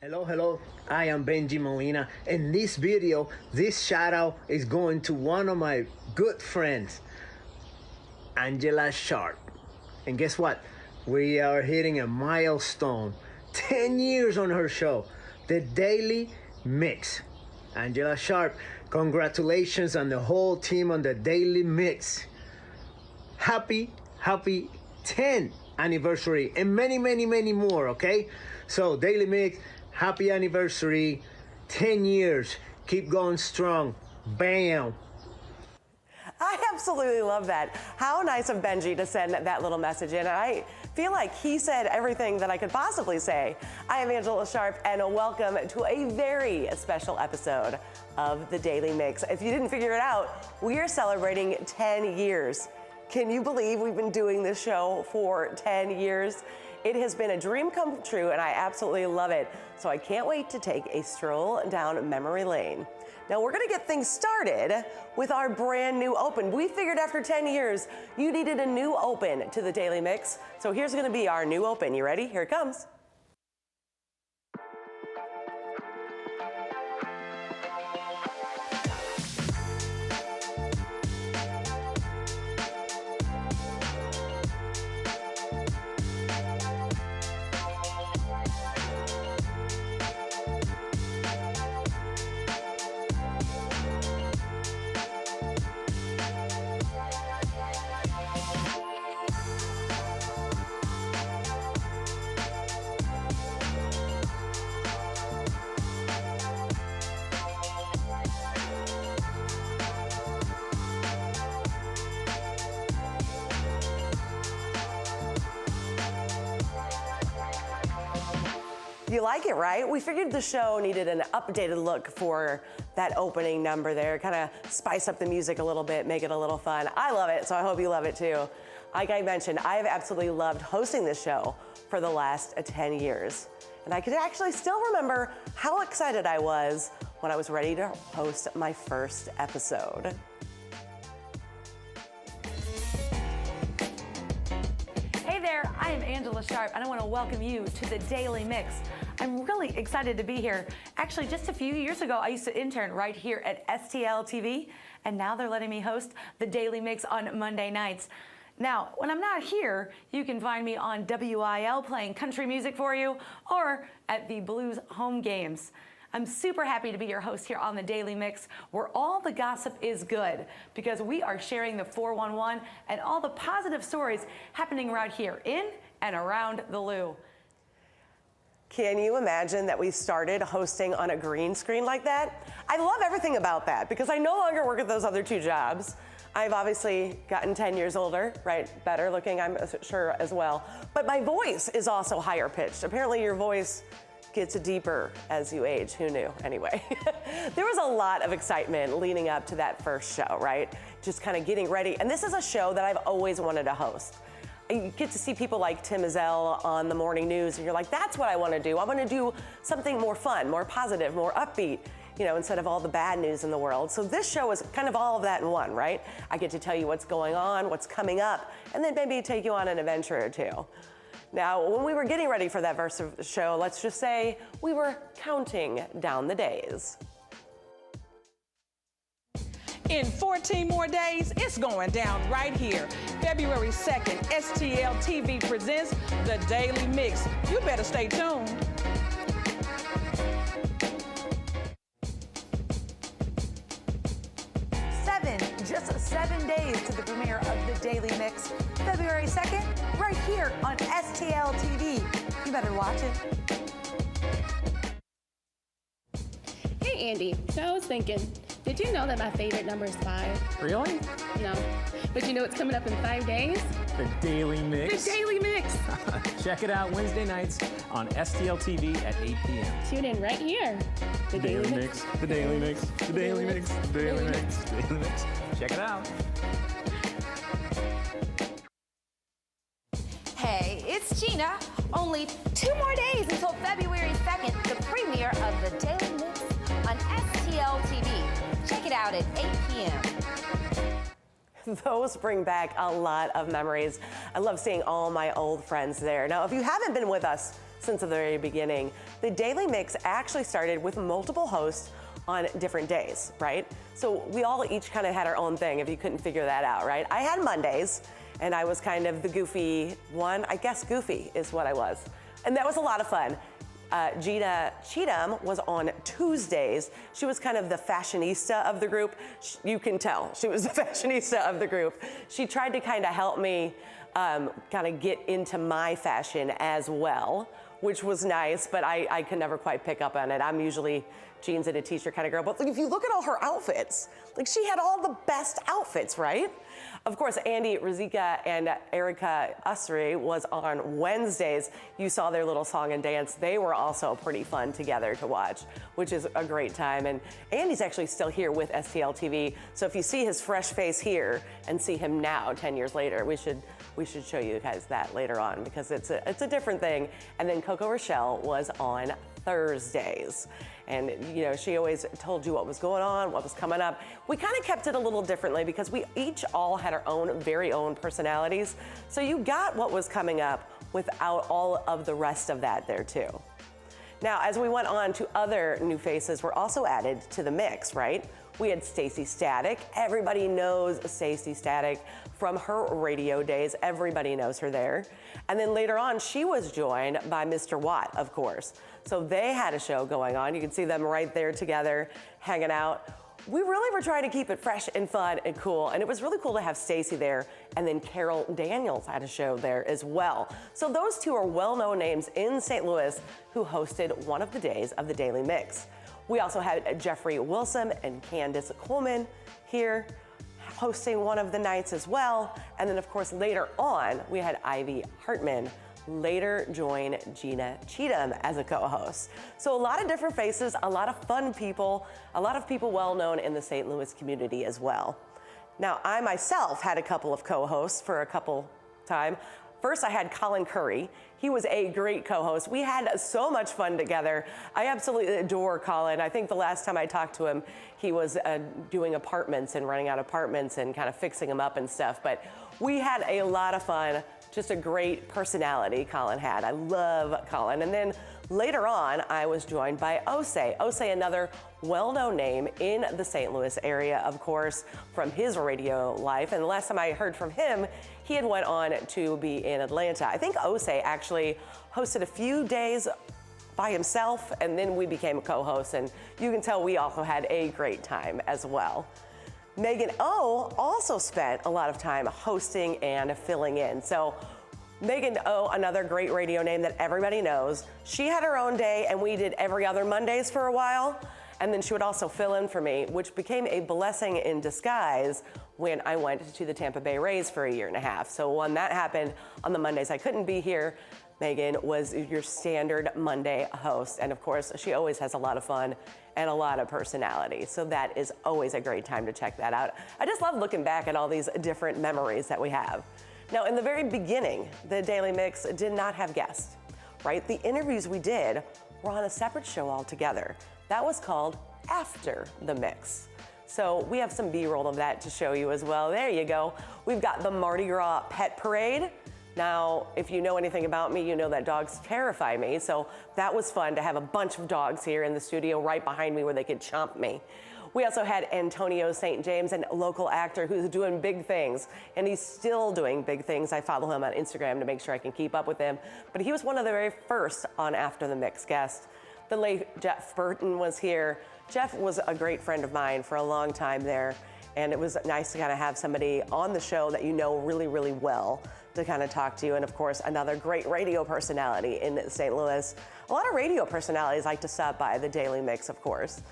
Hello, I am Benji Molina. In this video, this shout out is going to one of my good friends, Angella Sharpe. And guess what? We are hitting a milestone, 10 years on her show, The Daily Mix. Angella Sharpe, congratulations on the whole team on The Daily Mix. Happy 10th anniversary and many more, okay? So Daily Mix, happy anniversary, 10 years, keep going strong, bam. I absolutely love that. How nice of Benji to send that little message in. I feel like he said everything that I could possibly say. I am Angella Sharpe, and welcome to a very special episode of The Daily Mix. If you didn't figure it out, we are celebrating 10 years. Can you believe we've been doing this show for 10 years? It has been a dream come true, and I absolutely love it. So I can't wait to take a stroll down memory lane. Now we're gonna get things started with our brand new open. We figured after 10 years, you needed a new open to the Daily Mix. So here's gonna be our new open. You ready? Here it comes. You like it, right? We figured the show needed an updated look for that opening number there, kind of spice up the music a little bit, make it a little fun. I love it, so I hope you love it too. Like I mentioned, I have absolutely loved hosting this show for the last 10 years. And I could actually still remember how excited I was when I was ready to host my first episode. Hey there, I am Angella Sharpe, and I want to welcome you to the Daily Mix. I'm really excited to be here. Actually, just a few years ago, I used to intern right here at STL TV, and now they're letting me host the Daily Mix on Monday nights. Now, when I'm not here, you can find me on WIL playing country music for you, or at the Blues home games. I'm super happy to be your host here on the Daily Mix, where all the gossip is good, because we are sharing the 411 and all the positive stories happening right here in and around the Lou. Can you imagine that we started hosting on a green screen like that? I love everything about that because I no longer work at those other two jobs. I've obviously gotten 10 years older, right? Better looking, I'm sure, as well. But my voice is also higher pitched. Apparently your voice gets deeper as you age. Who knew? Anyway, there was a lot of excitement leading up to that first show, right? Just kind of getting ready. And this is a show that I've always wanted to host. You get to see people like Tim Ezzell on the morning news, and you're like, that's what I want to do. I want to do something more fun, more positive, more upbeat, you know, instead of all the bad news in the world. So this show is kind of all of that in one, right? I get to tell you what's going on, what's coming up, and then maybe take you on an adventure or two. Now, when we were getting ready for that verse of the show, let's just say we were counting down the days. In 14 more days, it's going down right here. February 2nd, STL TV presents The Daily Mix. You better stay tuned. Just 7 days to the premiere of the Daily Mix, February 2nd, right here on STL TV. You better watch it. Hey Andy, so I was thinking, did you know that my favorite number is 5? Really? No. But you know what's coming up in 5 days? The Daily Mix. The Daily Mix. Check it out Wednesday nights on STL TV at 8 p.m. Tune in right here. The Daily Mix. The Daily Mix. The Daily Mix. The Daily Mix. The Daily Mix. Check it out. Hey, it's Gina. Only 2 more days until February 2nd, the premiere of The Daily Mix on STL TV. Check it out at 8 p.m. Those bring back a lot of memories. I love seeing all my old friends there. Now, if you haven't been with us since the very beginning. The Daily Mix actually started with multiple hosts on different days, right? So we all each kind of had our own thing, if you couldn't figure that out, right? I had Mondays, and I was kind of the goofy one. I guess goofy is what I was. And that was a lot of fun. Gina Cheatham was on Tuesdays. She was kind of the fashionista of the group. You can tell she was the fashionista of the group. She tried to kind of help me kind of get into my fashion as well, which was nice, but I could never quite pick up on it. I'm usually jeans and a t-shirt kind of girl, but if you look at all her outfits, like she had all the best outfits, right? Of course, Andy Rizika and Erica Usry was on Wednesdays. You saw their little song and dance. They were also pretty fun together to watch, which is a great time. And Andy's actually still here with STL TV. So if you see his fresh face here and see him now 10 years later, we should show you guys that later on because it's a different thing. And then Coco Rochelle was on Thursdays. And you know, she always told you what was going on, what was coming up. We kind of kept it a little differently because we each all had our own very own personalities. So you got what was coming up without all of the rest of that there too. Now, as we went on to other new faces were also added to the mix, right? We had Stacey Static. Everybody knows Stacey Static from her radio days. Everybody knows her there. And then later on, she was joined by Mr. Watt, of course. So they had a show going on. You can see them right there together, hanging out. We really were trying to keep it fresh and fun and cool. And it was really cool to have Stacey there. And then Carol Daniels had a show there as well. So those two are well-known names in St. Louis who hosted one of the days of the Daily Mix. We also had Jeffrey Wilson and Candace Coleman here hosting one of the nights as well. And then of course later on, we had Ivy Hartman later join Gina Cheatham as a co-host. So a lot of different faces, a lot of fun people, a lot of people well known in the St. Louis community as well. Now I myself had a couple of co-hosts for a couple time. First, I had Colin Curry. He was a great co-host. We had so much fun together. I absolutely adore Colin. I think the last time I talked to him, he was doing apartments and running out apartments and kind of fixing them up and stuff. But we had a lot of fun. Just a great personality Colin had. I love Colin. And then later on, I was joined by Osei. Osei, another well-known name in the St. Louis area, of course, from his radio life. And the last time I heard from him, he had went on to be in Atlanta. I think Osei actually hosted a few days by himself, and then we became a co-host. And you can tell we also had a great time as well. Megan O also spent a lot of time hosting and filling in. So Megan O, another great radio name that everybody knows. She had her own day and we did every other Mondays for a while. And then she would also fill in for me, which became a blessing in disguise when I went to the Tampa Bay Rays for 1.5 years. So when that happened on the Mondays I couldn't be here, Megan was your standard Monday host. And of course, she always has a lot of fun and a lot of personality. So that is always a great time to check that out. I just love looking back at all these different memories that we have. Now, in the very beginning, the Daily Mix did not have guests, right? The interviews we did were on a separate show altogether. That was called After the Mix. So we have some B-roll of that to show you as well. There you go. We've got the Mardi Gras Pet Parade. Now, if you know anything about me, you know that dogs terrify me. So that was fun to have a bunch of dogs here in the studio right behind me where they could chomp me. We also had Antonio St. James, a local actor who's doing big things, and he's still doing big things. I follow him on Instagram to make sure I can keep up with him. But he was one of the very first on After the Mix guests. The late Jeff Burton was here. Jeff was a great friend of mine for a long time there, and it was nice to kind of have somebody on the show that you know really, really well to kind of talk to you. And of course, another great radio personality in St. Louis. A lot of radio personalities like to stop by the Daily Mix, of course.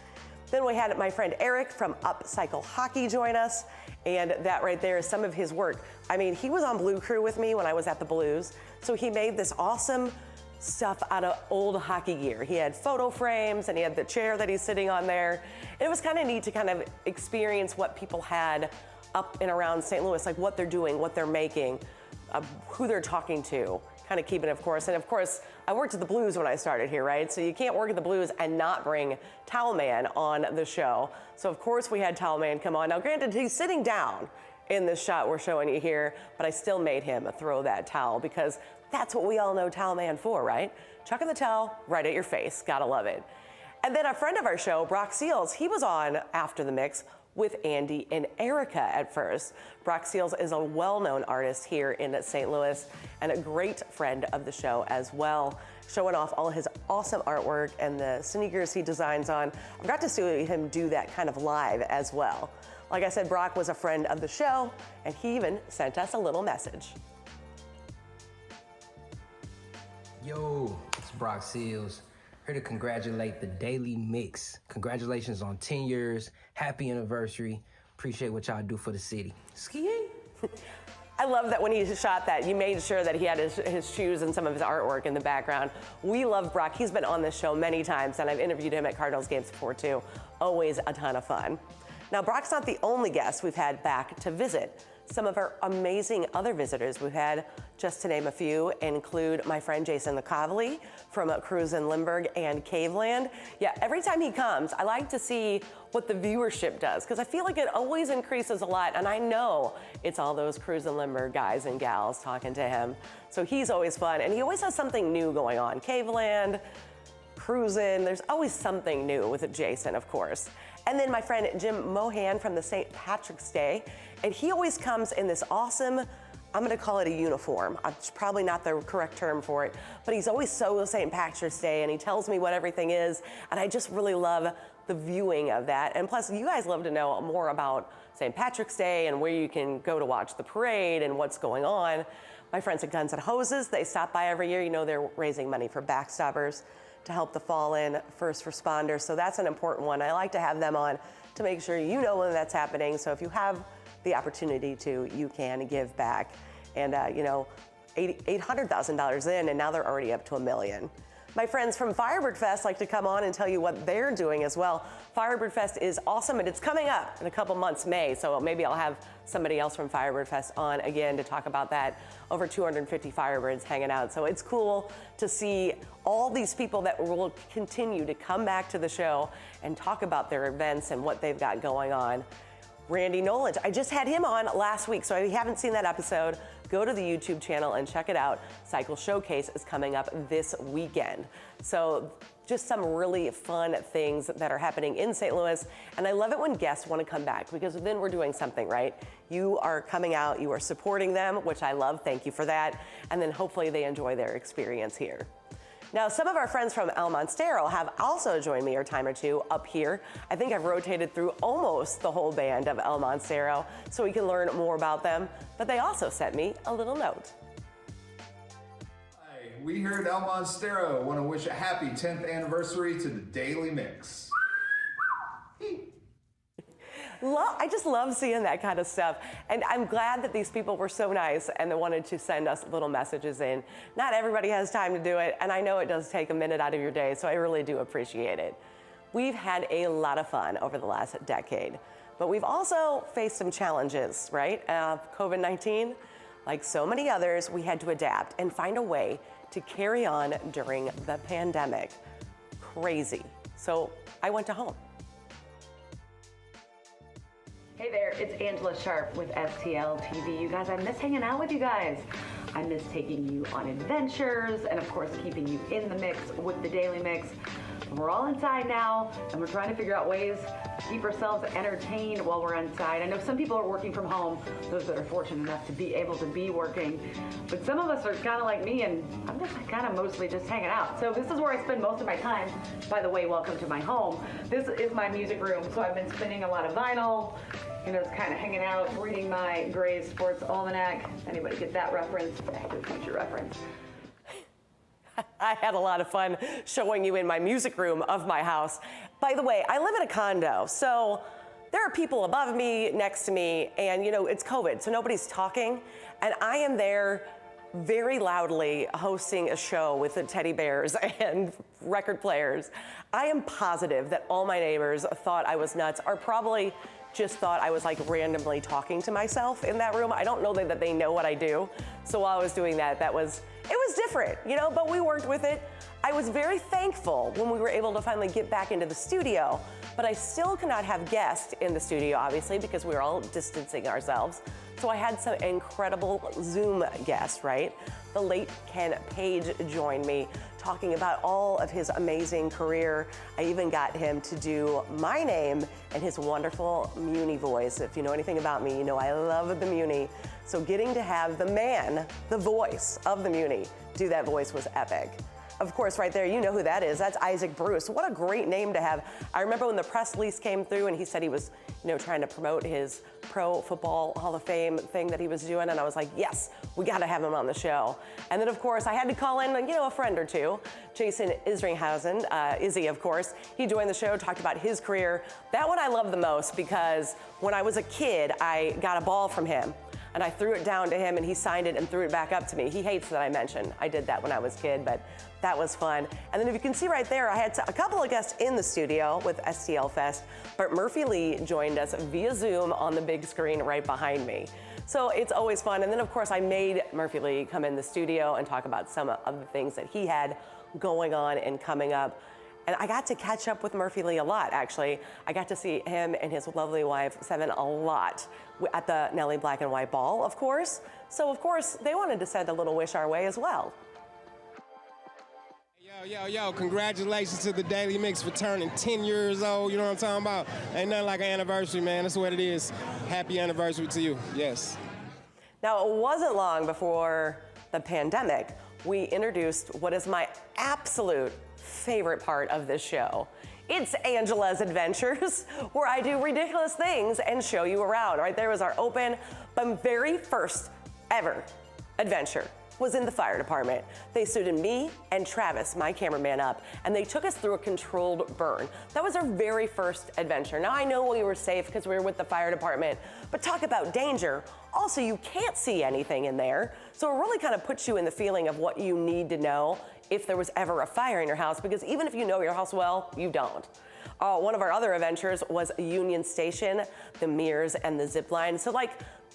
Then we had my friend Eric from Upcycle Hockey join us, and that right there is some of his work. I mean, he was on Blue Crew with me when I was at the Blues, so he made this awesome stuff out of old hockey gear. He had photo frames and he had the chair that he's sitting on there. It was kind of neat to kind of experience what people had up and around St. Louis, like what they're doing, what they're making, who they're talking to, kind of keeping it, of course. And of course, I worked at the Blues when I started here, right? So you can't work at the Blues and not bring Towel Man on the show. So of course we had Towel Man come on. Now granted, he's sitting down in this shot we're showing you here, but I still made him throw that towel because that's what we all know Towel Man for, right? chucking the towel right at your face. Gotta love it. And then a friend of our show, Brock Seals, he was on After the Mix with Andy and Erica at first. Brock Seals is a well-known artist here in St. Louis and a great friend of the show as well, showing off all his awesome artwork and the sneakers he designs on. I got to see him do that kind of live as well. Like I said, Brock was a friend of the show, and he even sent us a little message. Yo, it's Brock Seals. Here to congratulate the Daily Mix. Congratulations on 10 years. Happy anniversary. Appreciate what y'all do for the city. Skiing. I love that when he shot that, you made sure that he had his shoes and some of his artwork in the background. We love Brock. He's been on this show many times, and I've interviewed him at Cardinals games before too. Always a ton of fun. Now, Brock's not the only guest we've had back to visit. Some of our amazing other visitors we've had, just to name a few, include my friend Jason LeCavalier from Cruise in Limburg and Caveland. Yeah, every time he comes, I like to see what the viewership does, because I feel like it always increases a lot, and I know it's all those Cruise in Limburg guys and gals talking to him. So he's always fun, and he always has something new going on. Caveland, Cruisin', there's always something new with Jason, of course. And then my friend Jim Mohan from the St. Patrick's Day, and he always comes in this awesome, I'm gonna call it a uniform. It's probably not the correct term for it, but he's always so St. Patrick's Day, and he tells me what everything is, and I just really love the viewing of that. And plus, you guys love to know more about St. Patrick's Day and where you can go to watch the parade and what's going on. My friends at Guns and Hoses, they stop by every year. You know, they're raising money for Backstoppers to help the fallen first responders. So that's an important one. I like to have them on to make sure you know when that's happening. So if you have the opportunity to, you can give back. And you know, $800,000 in, and now they're already up to $1 million. My friends from Firebird Fest like to come on and tell you what they're doing as well. Firebird Fest is awesome, and it's coming up in a couple months, May, so maybe I'll have somebody else from Firebird Fest on again to talk about that. Over 250 Firebirds hanging out, so it's cool to see all these people that will continue to come back to the show and talk about their events and what they've got going on. Randy Nolan, I just had him on last week, so if you haven't seen that episode, go to the YouTube channel and check it out. Cycle Showcase is coming up this weekend. So just some really fun things that are happening in St. Louis. And I love it when guests want to come back, because then we're doing something, right? You are coming out, you are supporting them, which I love. Thank you for that. And then hopefully they enjoy their experience here. Now, some of our friends from El Monstero have also joined me a time or two up here. I think I've rotated through almost the whole band of El Monstero so we can learn more about them, but they also sent me a little note. Hi, we here at El Monstero want to wish a happy 10th anniversary to the Daily Mix. I just love seeing that kind of stuff. And I'm glad that these people were so nice and they wanted to send us little messages in. Not everybody has time to do it, and I know it does take a minute out of your day, so I really do appreciate it. We've had a lot of fun over the last decade, but we've also faced some challenges, right? COVID-19, like so many others, we had to adapt and find a way to carry on during the pandemic. Crazy. So I went to home. Hey there, it's Angella Sharpe with STL TV. You guys, I miss hanging out with you guys. I miss taking you on adventures and of course keeping you in the mix with the Daily Mix. We're all inside now and we're trying to figure out ways to keep ourselves entertained while we're inside. I know some people are working from home, those that are fortunate enough to be able to be working, but some of us are kind of like me and I'm just kind of mostly just hanging out. So this is where I spend most of my time. By the way, welcome to my home. This is my music room, so I've been spinning a lot of vinyl, you know, kind of hanging out, reading my Gray's Sports Almanac. Anybody get that reference? Back to the Future reference. I had a lot of fun showing you in my music room of my house. By the way, I live in a condo, so there are people above me, next to me, and you know, it's COVID, so nobody's talking, and I am there very loudly hosting a show with the teddy bears and record players. I am positive that all my neighbors thought I was nuts, or probably just thought I was like randomly talking to myself in that room. I don't know that they know what I do. So while I was doing that, it was different, you know, but we worked with it. I was very thankful when we were able to finally get back into the studio, but I still cannot have guests in the studio, obviously, because we were all distancing ourselves. So I had some incredible Zoom guests, right? The late Ken Page joined me talking about all of his amazing career. I even got him to do my name and his wonderful Muni voice. If you know anything about me, you know I love the Muni. So getting to have the man, the voice of the Muni, do that voice was epic. Of course, right there, you know who that is. That's Isaac Bruce. What a great name to have. I remember when the press release came through and he said he was, trying to promote his Pro Football Hall of Fame thing that he was doing, and I was like, yes, we gotta have him on the show. And then, of course, I had to call in, a friend or two. Jason Isringhausen, Izzy, of course. He joined the show, talked about his career. That one I love the most because when I was a kid, I got a ball from him. And I threw it down to him and he signed it and threw it back up to me. He hates that I mentioned I did that when I was a kid, but that was fun. And then if you can see right there, I had a couple of guests in the studio with STL Fest, but Murphy Lee joined us via Zoom on the big screen right behind me. So it's always fun. And then of course I made Murphy Lee come in the studio and talk about some of the things that he had going on and coming up. And I got to catch up with Murphy Lee a lot, actually. I got to see him and his lovely wife, Seven, a lot at the Nelly Black and White Ball, of course. So, of course, they wanted to send a little wish our way as well. Yo, congratulations to the Daily Mix for turning 10 years old. You know what I'm talking about? Ain't nothing like an anniversary, man. That's what it is. Happy anniversary to you, yes. Now, it wasn't long before the pandemic, we introduced what is my absolute favorite part of this show. It's Angela's Adventures, where I do ridiculous things and show you around. Right there was our open, but very first ever adventure was in the fire department. They suited me and Travis, my cameraman, up, and they took us through a controlled burn. That was our very first adventure. Now I know we were safe because we were with the fire department, but talk about danger. Also, you can't see anything in there, so it really kind of puts you in the feeling of what you need to know if there was ever a fire in your house, because even if you know your house well, you don't. One of our other adventures was Union Station, the mirrors, and the zip line. So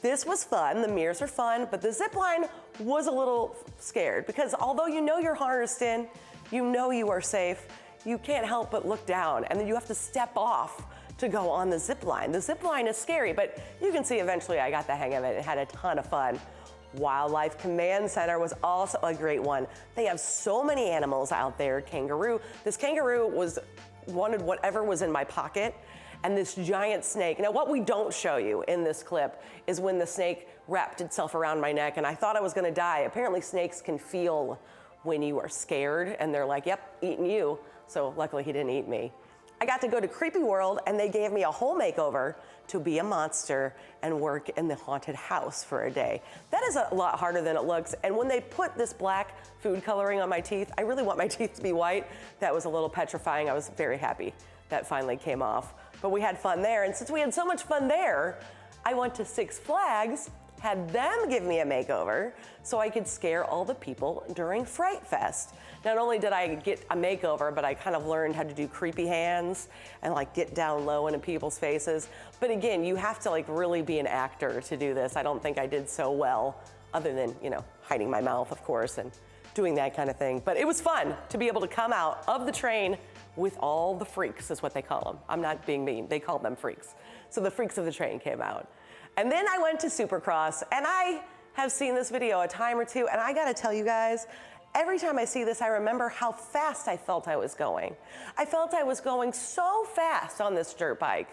this was fun, the mirrors are fun, but the zip line was a little scared because although you know you're harnessed in, you know you are safe, you can't help but look down and then you have to step off to go on the zip line. The zip line is scary, but you can see eventually I got the hang of it and had a ton of fun. Wildlife Command Center was also a great one. They have so many animals out there. Kangaroo. This kangaroo wanted whatever was in my pocket, and this giant snake. Now, what we don't show you in this clip is when the snake wrapped itself around my neck, and I thought I was gonna die. Apparently, snakes can feel when you are scared, and they're like, yep, eating you. So luckily, he didn't eat me. I got to go to Creepy World, and they gave me a whole makeover to be a monster and work in the haunted house for a day. That is a lot harder than it looks. And when they put this black food coloring on my teeth, I really want my teeth to be white. That was a little petrifying. I was very happy that finally came off. But we had fun there. And since we had so much fun there, I went to Six Flags, had them give me a makeover so I could scare all the people during Fright Fest. Not only did I get a makeover, but I kind of learned how to do creepy hands and get down low into people's faces. But again, you have to really be an actor to do this. I don't think I did so well, other than, hiding my mouth, of course, and doing that kind of thing. But it was fun to be able to come out of the train with all the freaks, is what they call them. I'm not being mean, they call them freaks. So the freaks of the train came out. And then I went to Supercross, and I have seen this video a time or two, and I gotta tell you guys, every time I see this, I remember how fast I felt I was going. I felt I was going so fast on this dirt bike.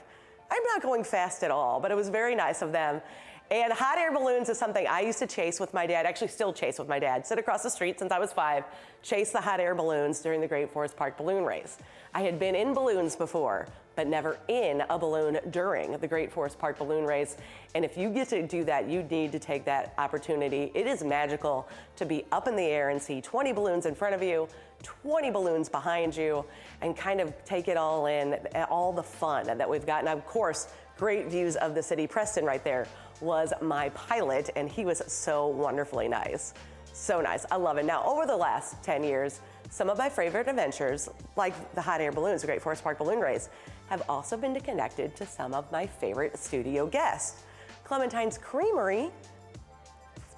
I'm not going fast at all, but it was very nice of them. And hot air balloons is something I used to chase with my dad, actually still chase with my dad, sit across the street since I was 5, chase the hot air balloons during the Great Forest Park balloon race. I had been in balloons before, but never in a balloon during the Great Forest Park balloon race. And if you get to do that, you need to take that opportunity. It is magical to be up in the air and see 20 balloons in front of you, 20 balloons behind you, and kind of take it all in, all the fun that we've got. And of course, great views of the city. Preston right there was my pilot, and he was so wonderfully nice. So nice, I love it. Now, over the last 10 years, some of my favorite adventures, like the hot air balloons, the Great Forest Park balloon race, have also been connected to some of my favorite studio guests. Clementine's Creamery,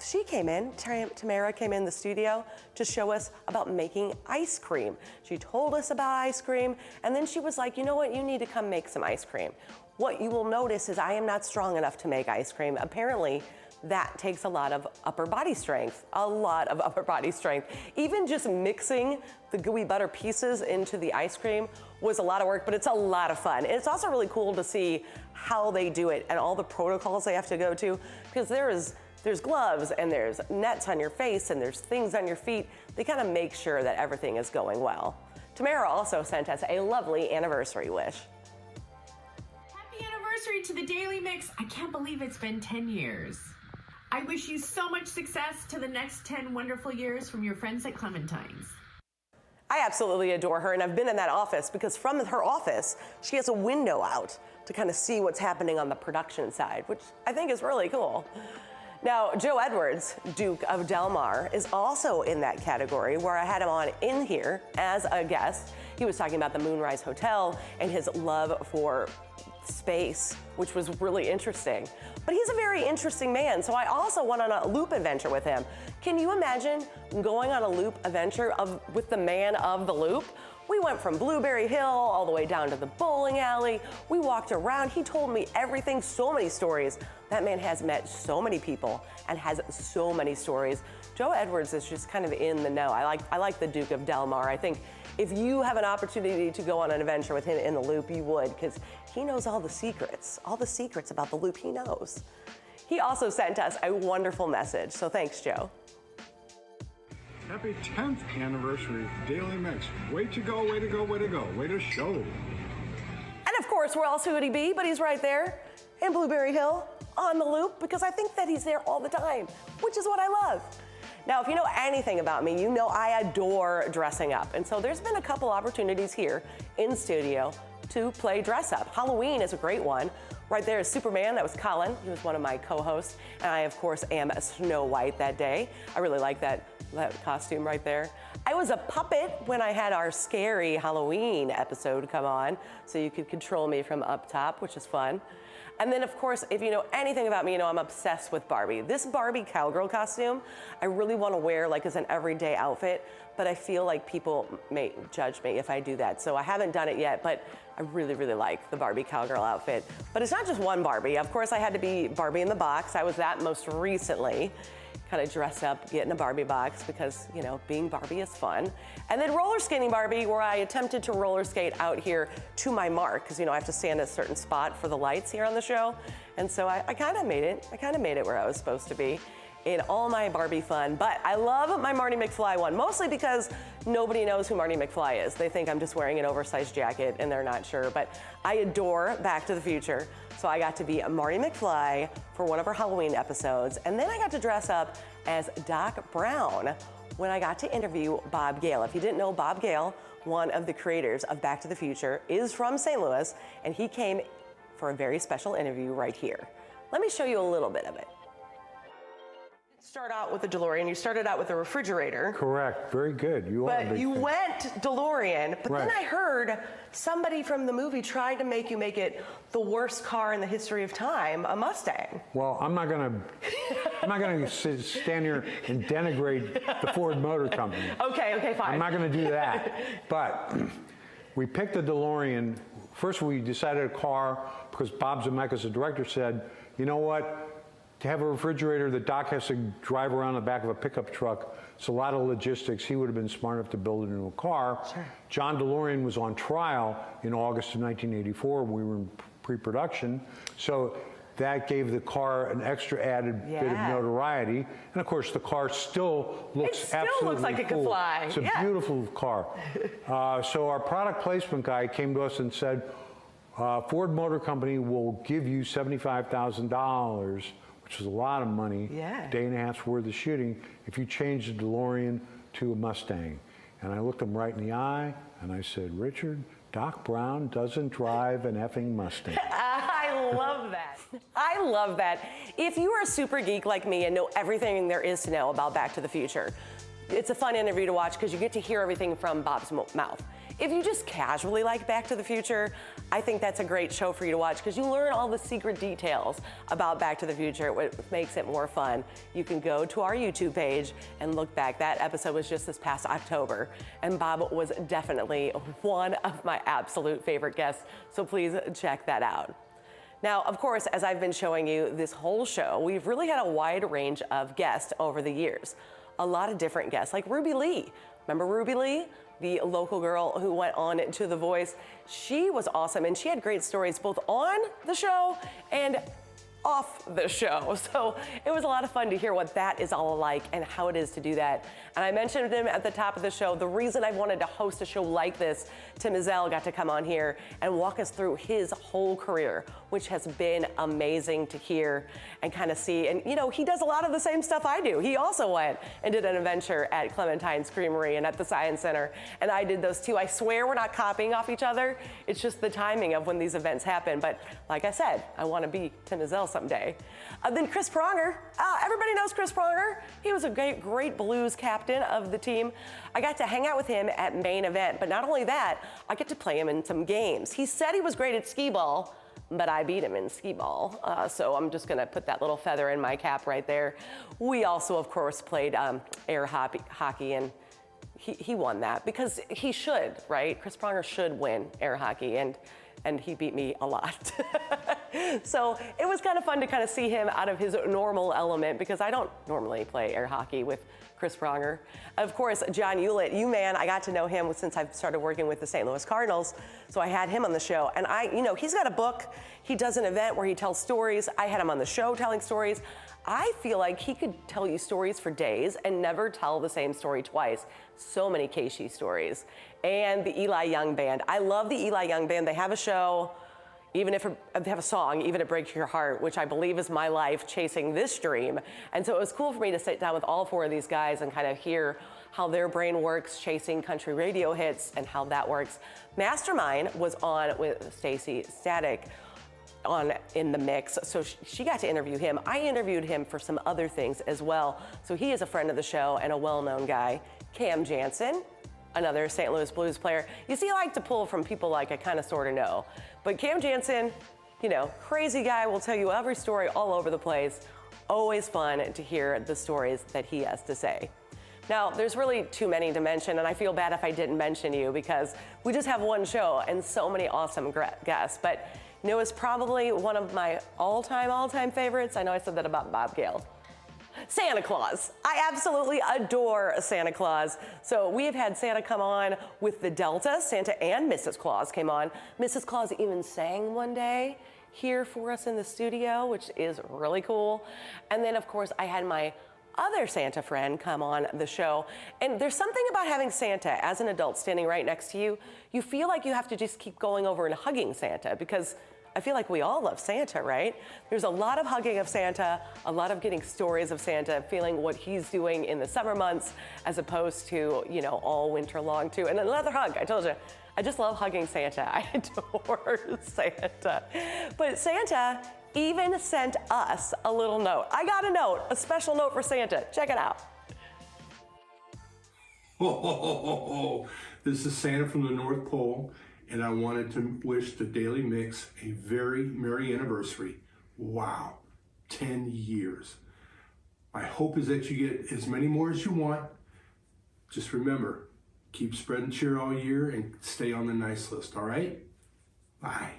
she came in, Tamara came in the studio to show us about making ice cream. She told us about ice cream, and then she was like, you know what, you need to come make some ice cream. What you will notice is I am not strong enough to make ice cream. Apparently, that takes a lot of upper body strength, Even just mixing the gooey butter pieces into the ice cream was a lot of work, but it's a lot of fun. And it's also really cool to see how they do it and all the protocols they have to go to, because there's gloves and there's nets on your face and there's things on your feet. They kind of make sure that everything is going well. Tamara also sent us a lovely anniversary wish. Happy anniversary to the Daily Mix. I can't believe it's been 10 years. I wish you so much success to the next 10 wonderful years from your friends at Clementine's. I absolutely adore her, and I've been in that office because from her office, she has a window out to kind of see what's happening on the production side, which I think is really cool. Now, Joe Edwards, Duke of Del Mar, is also in that category where I had him on in here as a guest. He was talking about the Moonrise Hotel and his love for space, which was really interesting. But he's a very interesting man, so I also went on a loop adventure with him. Can you imagine going on a loop adventure with the man of the loop? We went from Blueberry Hill all the way down to the bowling alley. We walked around. He told me everything, so many stories. That man has met so many people and has so many stories. Joe Edwards is just kind of in the know. I like the Duke of Del Mar. I think if you have an opportunity to go on an adventure with him in the loop, you would, because he knows all the secrets about the loop he knows. He also sent us a wonderful message, so thanks, Joe. Happy 10th anniversary, Daily Mix. Way to go, way to go, way to go, way to show. And of course, where else would he be? But he's right there in Blueberry Hill on the loop, because I think that he's there all the time, which is what I love. Now, if you know anything about me, you know I adore dressing up. And so there's been a couple opportunities here in studio to play dress up. Halloween is a great one. Right there is Superman. That was Colin. He was one of my co-hosts. And I, of course, am Snow White that day. I really like that costume right there. I was a puppet when I had our scary Halloween episode come on, so you could control me from up top, which is fun. And then, of course, if you know anything about me, you know I'm obsessed with Barbie. This Barbie cowgirl costume, I really want to wear like as an everyday outfit, but I feel like people may judge me if I do that. So I haven't done it yet, but I really, really like the Barbie cowgirl outfit. But it's not just one Barbie. Of course, I had to be Barbie in the box. I was that most recently. Kind of dress up, get in a Barbie box because, you know, being Barbie is fun. And then roller skating Barbie, where I attempted to roller skate out here to my mark, because, you know, I have to stand at a certain spot for the lights here on the show. And so I kind of made it. I kind of made it where I was supposed to be in all my Barbie fun. But I love my Marty McFly one, mostly because nobody knows who Marty McFly is. They think I'm just wearing an oversized jacket and they're not sure. But I adore Back to the Future. So I got to be Marty McFly for one of our Halloween episodes. And then I got to dress up as Doc Brown when I got to interview Bob Gale. If you didn't know, Bob Gale, one of the creators of Back to the Future, is from St. Louis, and he came for a very special interview right here. Let me show you a little bit of it. Start out with the DeLorean. You started out with a refrigerator. Correct. Very good. You are. But you went DeLorean. But Right. then I heard somebody from the movie tried to make you make it the worst car in the history of time, a Mustang. Well, I'm not gonna stand here and denigrate the Ford Motor Company. Okay, fine. I'm not gonna do that. But we picked the DeLorean. First, we decided a car because Bob Zemeckis, the director, said, you know what? To have a refrigerator that Doc has to drive around the back of a pickup truck, it's a lot of logistics. He would have been smart enough to build it into a car. Sure. John DeLorean was on trial in August of 1984. We were in pre-production. So that gave the car an extra added bit of notoriety. And of course, the car still looks absolutely looks like it could cool. fly. It's a beautiful car. So our product placement guy came to us and said, Ford Motor Company will give you $75,000, which is a lot of money, day and a half's worth of shooting, if you change the DeLorean to a Mustang. And I looked him right in the eye, and I said, Richard, Doc Brown doesn't drive an effing Mustang. I love that. I love that. If you are a super geek like me and know everything there is to know about Back to the Future, it's a fun interview to watch because you get to hear everything from Bob's mouth. If you just casually like Back to the Future, I think that's a great show for you to watch because you learn all the secret details about Back to the Future, which makes it more fun. You can go to our YouTube page and look back. That episode was just this past October, and Bob was definitely one of my absolute favorite guests, so please check that out. Now, of course, as I've been showing you this whole show, we've really had a wide range of guests over the years. A lot of different guests, like Ruby Lee. Remember Ruby Lee? The local girl who went on to The Voice. She was awesome, and she had great stories both on the show and off the show. So it was a lot of fun to hear what that is all like and how it is to do that. And I mentioned him at the top of the show. The reason I wanted to host a show like this, Tim Ezell got to come on here and walk us through his whole career, which has been amazing to hear and kind of see. And you know, he does a lot of the same stuff I do. He also went and did an adventure at Clementine's Creamery and at the Science Center, and I did those too. I swear we're not copying off each other. It's just the timing of when these events happen. But like I said, I want to be Tim Ezell someday. Then Chris Pronger. Everybody knows Chris Pronger. He was a great blues captain of the team. I got to hang out with him at Main Event, but not only that, I get to play him in some games. He said he was great at skee ball, but I beat him in skee ball. So I'm just gonna put that little feather in my cap right there. We also, of course, played air hockey, and he won that because he should, right? Chris Pronger should win air hockey, and he beat me a lot. So it was kind of fun to kind of see him out of his normal element because I don't normally play air hockey with Chris Pronger. Of course, John Hewlett, man, I got to know him since I've started working with the St. Louis Cardinals. So I had him on the show, and he's got a book. He does an event where he tells stories. I had him on the show telling stories. I feel like he could tell you stories for days and never tell the same story twice. So many Keishi stories. And the Eli Young Band. I love the Eli Young Band. They have a show, they have a song, Even It Breaks Your Heart, which I believe is my life chasing this dream. And so it was cool for me to sit down with all four of these guys and kind of hear how their brain works chasing country radio hits and how that works. Mastermind was on with Stacey Static in the mix, so she got to interview him. I interviewed him for some other things as well. So he is a friend of the show and a well-known guy. Cam Jansen, another St. Louis Blues player. You see, I like to pull from people like I kind of sort of know. But Cam Jansen, crazy guy, will tell you every story all over the place. Always fun to hear the stories that he has to say. Now, there's really too many to mention, and I feel bad if I didn't mention you because we just have one show and so many awesome guests. But it's probably one of my all-time favorites. I know I said that about Bob Gale. Santa Claus. I absolutely adore Santa Claus. So we have had Santa come on with the Delta. Santa and Mrs. Claus came on. Mrs. Claus even sang one day here for us in the studio, which is really cool. And then, of course, I had my other Santa friend come on the show. And there's something about having Santa as an adult standing right next to you. You feel like you have to just keep going over and hugging Santa because I feel like we all love Santa, right? There's a lot of hugging of Santa, a lot of getting stories of Santa, feeling what he's doing in the summer months as opposed to, all winter long too. And another hug, I told you, I just love hugging Santa. I adore Santa. But Santa even sent us a little note. I got a note, a special note for Santa. Check it out. This is Santa from the North Pole, and I wanted to wish the Daily Mix a very merry anniversary. Wow, 10 years. My hope is that you get as many more as you want. Just remember, keep spreading cheer all year and stay on the nice list, all right? Bye.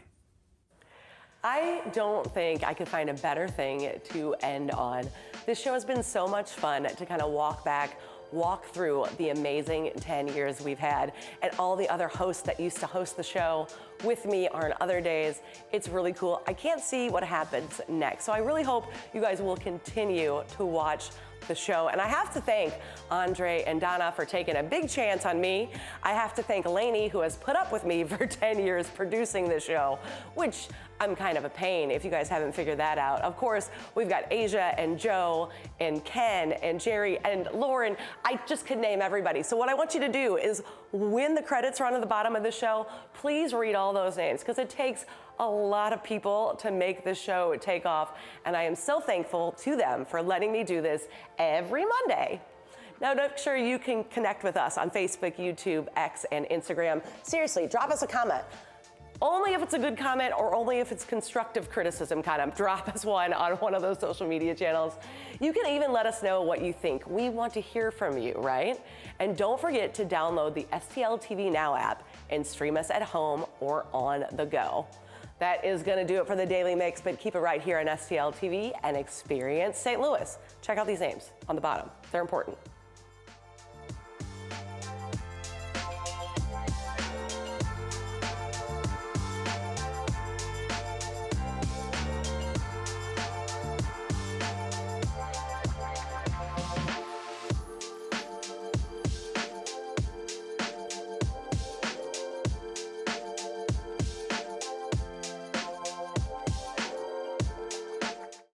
I don't think I could find a better thing to end on. This show has been so much fun to kind of walk through the amazing 10 years we've had and all the other hosts that used to host the show with me on other days. It's really cool. I can't see what happens next. So I really hope you guys will continue to watch the show. And I have to thank Andre and Donna for taking a big chance on me. I have to thank Lainey, who has put up with me for 10 years producing the show, which I'm kind of a pain if you guys haven't figured that out. Of course, we've got Asia and Joe and Ken and Jerry and Lauren. I just could name everybody. So what I want you to do is when the credits run at the bottom of the show, please read all those names because it takes a lot of people to make this show take off. And I am so thankful to them for letting me do this every Monday. Now, make sure you can connect with us on Facebook, YouTube, X, and Instagram. Seriously, drop us a comment. Only if it's a good comment or only if it's constructive criticism kind of. Drop us one on one of those social media channels. You can even let us know what you think. We want to hear from you, right? And don't forget to download the STL TV Now app and stream us at home or on the go. That is going to do it for the Daily Mix, but keep it right here on STL TV and experience St. Louis. Check out these names on the bottom. They're important.